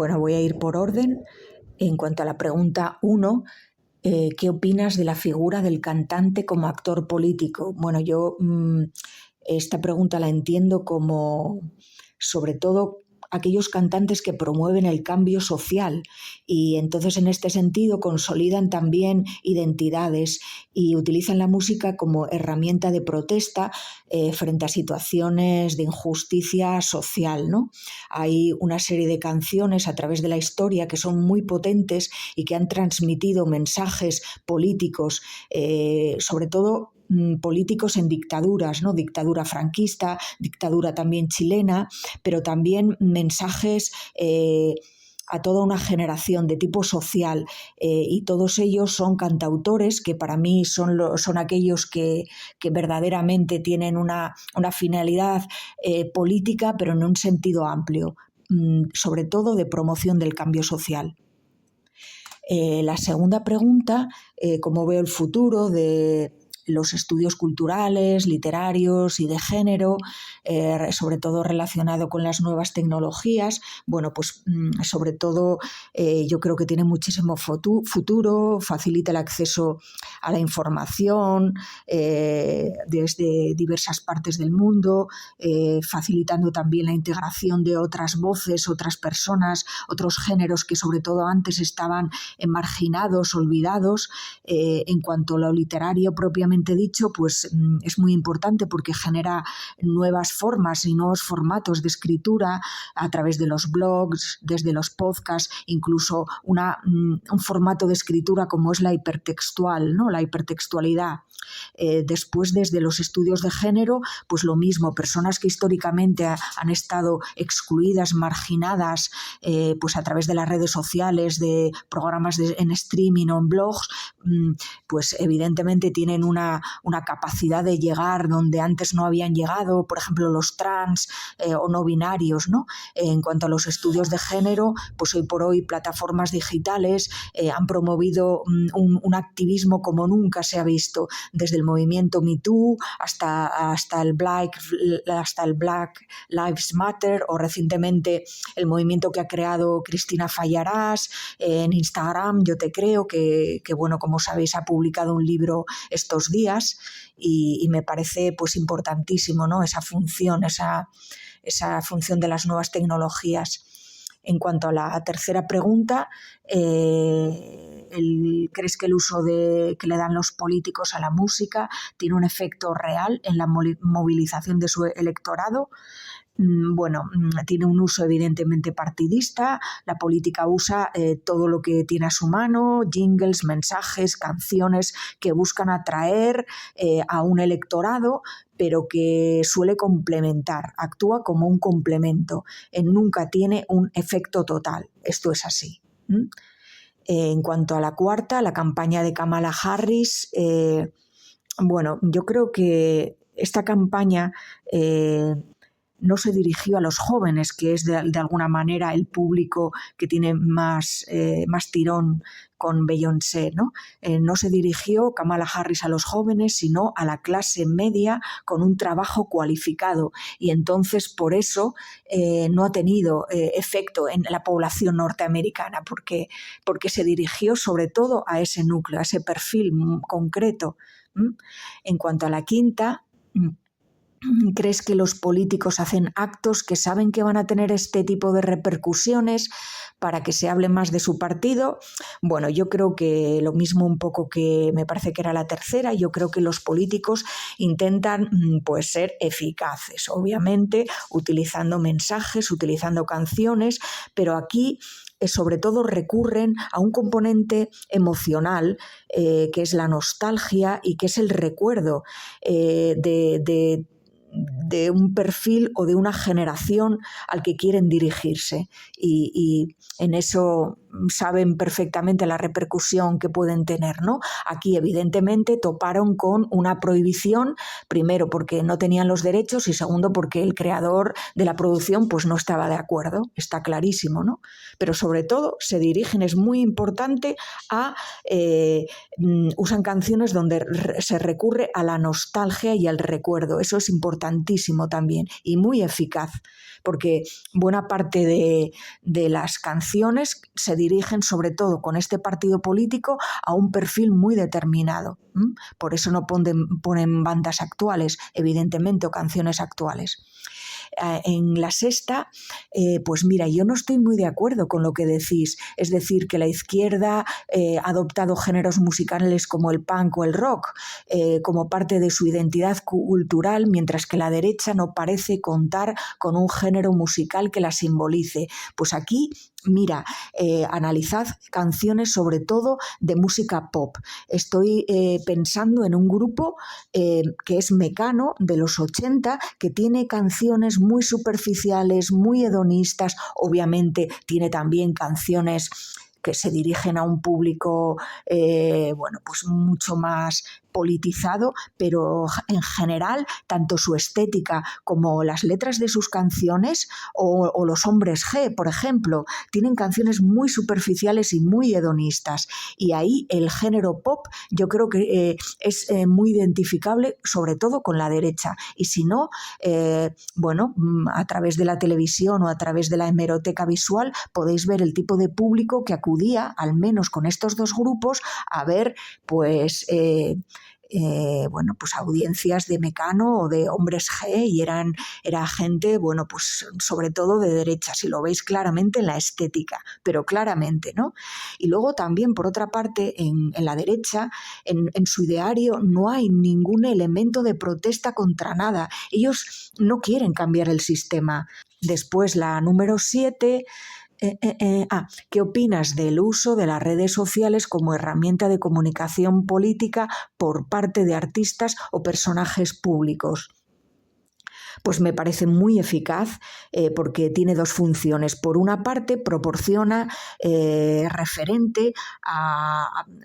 Bueno, voy a ir por orden. En cuanto a la pregunta 1, ¿qué opinas de la figura del cantante como actor político? Bueno, yo esta pregunta la entiendo como, sobre todo, aquellos cantantes que promueven el cambio social y entonces en este sentido consolidan también identidades y utilizan la música como herramienta de protesta frente a situaciones de injusticia social, ¿no? Hay una serie de canciones a través de la historia que son muy potentes y que han transmitido mensajes políticos, sobre todo políticos en dictaduras, ¿no? Dictadura franquista, dictadura también chilena, pero también mensajes a toda una generación de tipo social, y todos ellos son cantautores que para mí son aquellos que verdaderamente tienen una finalidad política, pero en un sentido amplio, sobre todo de promoción del cambio social. La segunda pregunta, ¿cómo veo el futuro de los estudios culturales, literarios y de género, sobre todo relacionado con las nuevas tecnologías? Bueno, pues sobre todo yo creo que tiene muchísimo futuro, facilita el acceso a la información desde diversas partes del mundo, facilitando también la integración de otras voces, otras personas, otros géneros que sobre todo antes estaban marginados, olvidados. En cuanto a lo literario propiamente dicho, pues es muy importante porque genera nuevas formas y nuevos formatos de escritura a través de los blogs, desde los podcasts, incluso un formato de escritura como es la hipertextual, ¿no? La hipertextualidad. Después, desde los estudios de género, pues lo mismo, personas que históricamente han estado excluidas, marginadas, pues a través de las redes sociales, de programas en streaming o en blogs, pues evidentemente tienen una capacidad de llegar donde antes no habían llegado, por ejemplo los trans o no binarios, ¿no? En cuanto a los estudios de género, pues hoy por hoy plataformas digitales han promovido un activismo como nunca se ha visto, desde el movimiento Me Too hasta el Black Lives Matter, o recientemente el movimiento que ha creado Cristina Fallarás en Instagram, Yo Te Creo, que bueno, como sabéis, ha publicado un libro estos días y me parece pues importantísimo, ¿no? Esa función de las nuevas tecnologías. En cuanto a la tercera pregunta, ¿crees que el uso que le dan los políticos a la música tiene un efecto real en la movilización de su electorado? Bueno, tiene un uso evidentemente partidista. La política usa todo lo que tiene a su mano, jingles, mensajes, canciones que buscan atraer a un electorado, pero que suele complementar, actúa como un complemento, nunca tiene un efecto total. Esto es así. En cuanto a la cuarta, la campaña de Kamala Harris, bueno, yo creo que esta campaña no se dirigió a los jóvenes, que es de alguna manera el público que tiene más tirón con Beyoncé, ¿no? No se dirigió Kamala Harris a los jóvenes, sino a la clase media con un trabajo cualificado, y entonces por eso no ha tenido efecto en la población norteamericana, porque se dirigió sobre todo a ese núcleo, a ese perfil concreto. En cuanto a la quinta, ¿crees que los políticos hacen actos que saben que van a tener este tipo de repercusiones para que se hable más de su partido? Bueno, yo creo que lo mismo un poco que me parece que era la tercera. Yo creo que los políticos intentan pues ser eficaces, obviamente, utilizando mensajes, utilizando canciones, pero aquí sobre todo recurren a un componente emocional que es la nostalgia y que es el recuerdo de un perfil o de una generación al que quieren dirigirse, y en eso saben perfectamente la repercusión que pueden tener, ¿no? Aquí, evidentemente, toparon con una prohibición, primero porque no tenían los derechos y segundo porque el creador de la producción pues no estaba de acuerdo, está clarísimo, ¿no? Pero sobre todo se dirigen, es muy importante, usan canciones donde se recurre a la nostalgia y al recuerdo, eso es importantísimo también y muy eficaz, porque buena parte de las canciones se dirigen sobre todo con este partido político a un perfil muy determinado. Por eso no ponen bandas actuales, evidentemente, o canciones actuales. En La Sexta, pues mira, yo no estoy muy de acuerdo con lo que decís, es decir, que la izquierda ha adoptado géneros musicales como el punk o el rock como parte de su identidad cultural, mientras que la derecha no parece contar con un género musical que la simbolice. Pues aquí, mira, analizad canciones sobre todo de música pop. Estoy pensando en un grupo que es Mecano, de los 80, que tiene canciones muy superficiales, muy hedonistas, obviamente tiene también canciones que se dirigen a un público pues mucho más politizado, pero en general tanto su estética como las letras de sus canciones o los hombres G, por ejemplo, tienen canciones muy superficiales y muy hedonistas, y ahí el género pop yo creo que es muy identificable sobre todo con la derecha, y si no, a través de la televisión o a través de la hemeroteca visual podéis ver el tipo de público que acudía, al menos con estos dos grupos, a ver pues audiencias de Mecano o de hombres G, y era gente, pues sobre todo de derecha, si lo veis claramente en la estética, pero claramente, ¿no? Y luego también, por otra parte, en la derecha, en su ideario no hay ningún elemento de protesta contra nada. Ellos no quieren cambiar el sistema. Después, la número 7... ¿Qué opinas del uso de las redes sociales como herramienta de comunicación política por parte de artistas o personajes públicos? Pues me parece muy eficaz porque tiene dos funciones. Por una parte, proporciona referente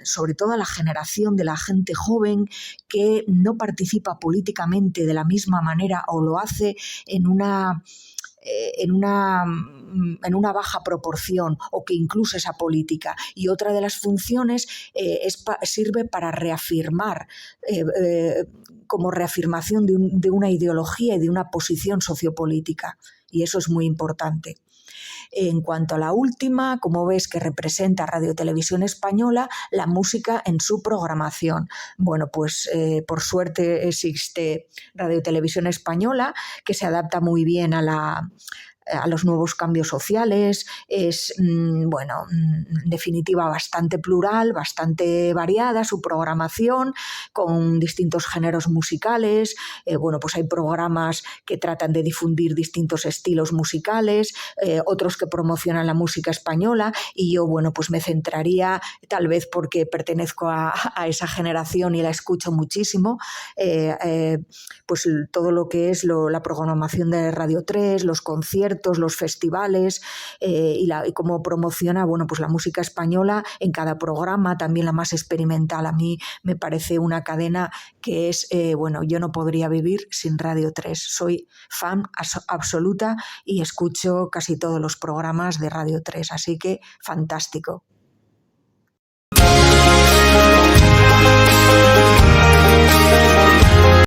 sobre todo a la generación de la gente joven que no participa políticamente de la misma manera o lo hace en una baja proporción o que incluso es apolítica. Y otra de las funciones sirve para reafirmar, como reafirmación de una ideología y de una posición sociopolítica. Y eso es muy importante. En cuanto a la última, como ves que representa Radio Televisión Española, la música en su programación. Bueno, pues por suerte existe Radio Televisión Española, que se adapta muy bien a los nuevos cambios sociales, es, en definitiva, bastante plural, bastante variada su programación, con distintos géneros musicales, pues hay programas que tratan de difundir distintos estilos musicales, otros que promocionan la música española, y yo, pues me centraría, tal vez porque pertenezco a esa generación y la escucho muchísimo, pues todo lo que es la programación de Radio 3, los conciertos, los festivales y cómo promociona pues la música española en cada programa, también la más experimental. A mí me parece una cadena que es, yo no podría vivir sin Radio 3. Soy fan absoluta y escucho casi todos los programas de Radio 3, así que fantástico.